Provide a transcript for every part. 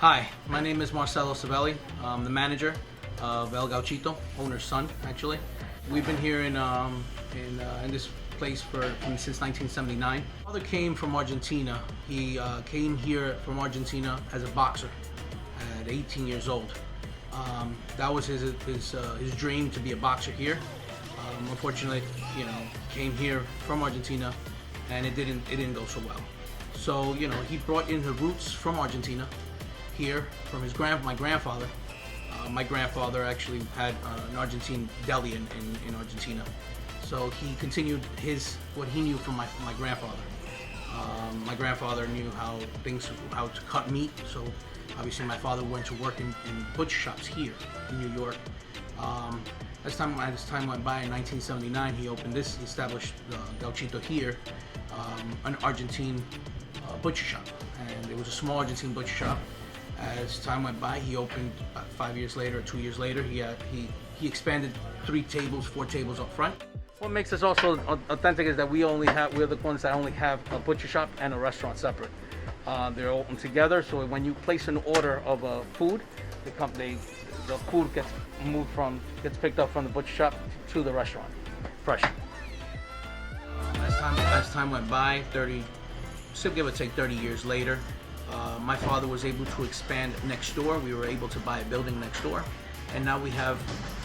Hi, my name is Marcelo Savelli. I'm the manager of El Gauchito, owner's son, actually. We've been here in this place since 1979. My father came from Argentina. He came here from Argentina as a boxer at 18 years old. That was his dream, to be a boxer here. Unfortunately, came here from Argentina, and it didn't go so well. So, he brought in the roots from Argentina here from my grandfather. My grandfather actually had an Argentine deli in Argentina. So he continued what he knew from my grandfather. My grandfather knew how to cut meat. So obviously my father went to work in butcher shops here in New York. As time went by, in 1979, he established Gauchito here, an Argentine butcher shop, and it was a small Argentine butcher shop. As time went by, he opened about 5 years later, or 2 years later. He expanded 4 tables up front. What makes us also authentic is that we're the ones that only have a butcher shop and a restaurant separate. They're open together, so when you place an order of food, the food gets picked up from the butcher shop to the restaurant, fresh. As time went by, give or take 30 years later, my father was able to expand next door. We were able to buy a building next door, and now we have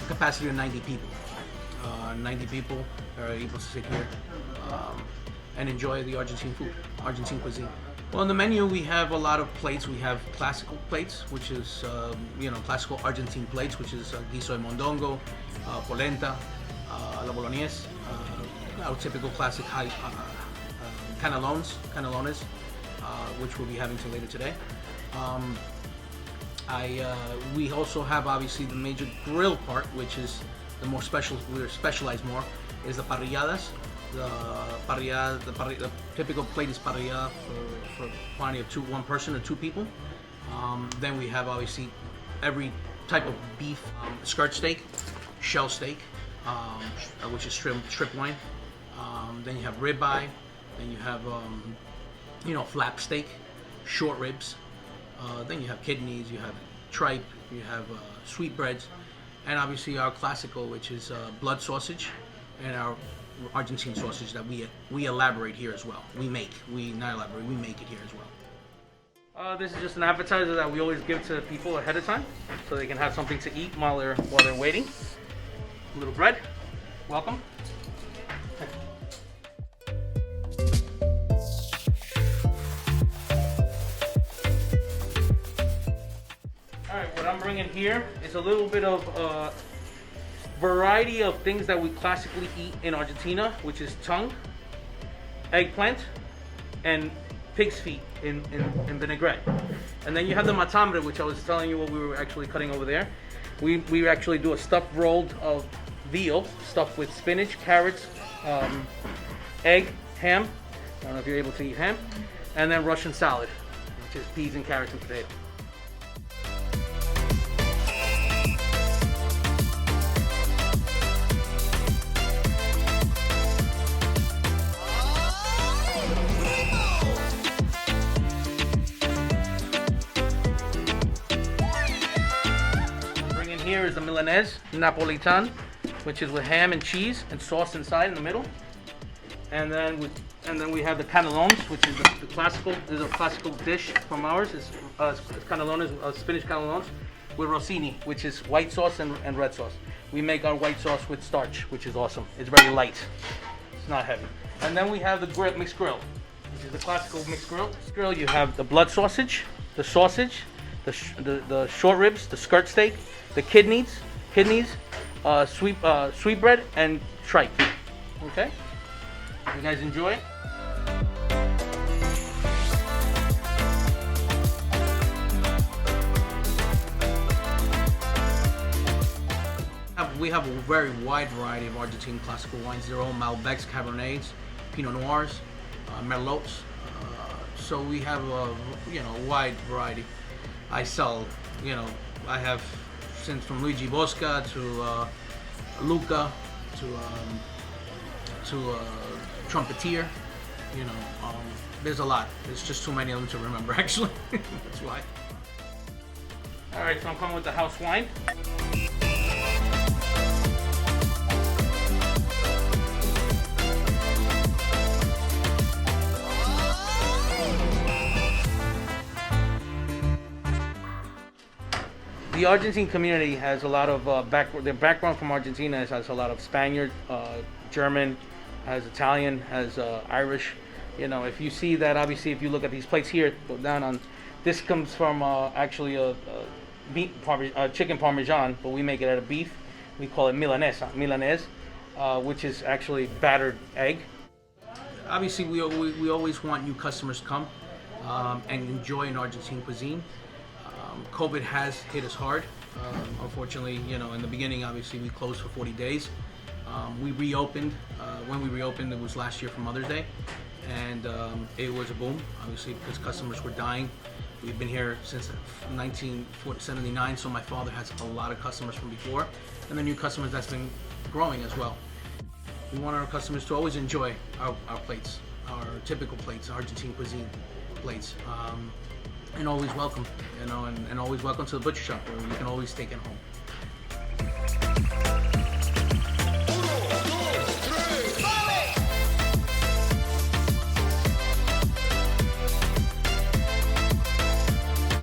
a capacity of 90 people. 90 people are able to sit here and enjoy the Argentine food, Argentine cuisine. Well, on the menu we have a lot of plates. We have classical plates, which is classical Argentine plates, which is guiso de mondongo, polenta, la bolognese, our typical classic canelones, which we'll be having till later today. We also have obviously the major grill part, which is the more special. We're specialized more is the parrilladas. The typical plate is parrillada for a quantity of one person or 2 people. Then we have obviously every type of beef, skirt steak, shell steak, which is strip loin. Then you have ribeye. Then you have flap steak, short ribs. Then you have kidneys. You have tripe. You have sweetbreads, and obviously our classical, which is blood sausage, and our Argentine sausage that we elaborate here as well. We make it here as well. This is just an appetizer that we always give to people ahead of time, so they can have something to eat while they're waiting. A little bread. Welcome. Alright, what I'm bringing here is a little bit of variety of things that we classically eat in Argentina, which is tongue, eggplant, and pig's feet in vinaigrette. And then you have the matambre, which I was telling you what we were actually cutting over there. We actually do a stuffed rolled of veal, stuffed with spinach, carrots, egg, ham. I don't know if you're able to eat ham. And then Russian salad, which is peas and carrots and potato. Here is the Milanese Napolitan, which is with ham and cheese and sauce inside in the middle. And then we have the canelones, which is the classical. This is a classical dish from ours. It's canelones, spinach canelones with rossini, which is white sauce and red sauce. We make our white sauce with starch, which is awesome. It's very light. It's not heavy. And then we have the mixed grill, which is the classical mixed grill. You have the blood sausage, the sausage, the short ribs, the skirt steak, the kidneys, sweetbread, and tripe. Okay? You guys enjoy? We have a very wide variety of Argentine classical wines. They're all Malbecs, Cabernets, Pinot Noirs, Merlots. So we have a wide variety. I have since from Luigi Bosca to Luca to Trumpeteer. There's a lot. There's just too many of them to remember, actually. That's why. All right, so I'm coming with the house wine. The Argentine community has a lot of their background from Argentina has a lot of Spaniard, German, has Italian, has Irish. You know, if you see that, obviously, if you look at these plates here, go down on. This comes from actually a chicken parmesan, but we make it out of beef. We call it Milanese, which is actually battered egg. Obviously, we always want new customers to come and enjoy an Argentine cuisine. COVID has hit us hard. Unfortunately, you know, in the beginning, obviously, we closed for 40 days. We reopened. When we reopened, it was last year for Mother's Day, and it was a boom, obviously, because customers were dying. We've been here since 1979, so my father has a lot of customers from before, and the new customers that's been growing as well. We want our customers to always enjoy our plates, our typical plates, Argentine cuisine plates. And always welcome, you know, and always welcome to the butcher shop where you can always take it home.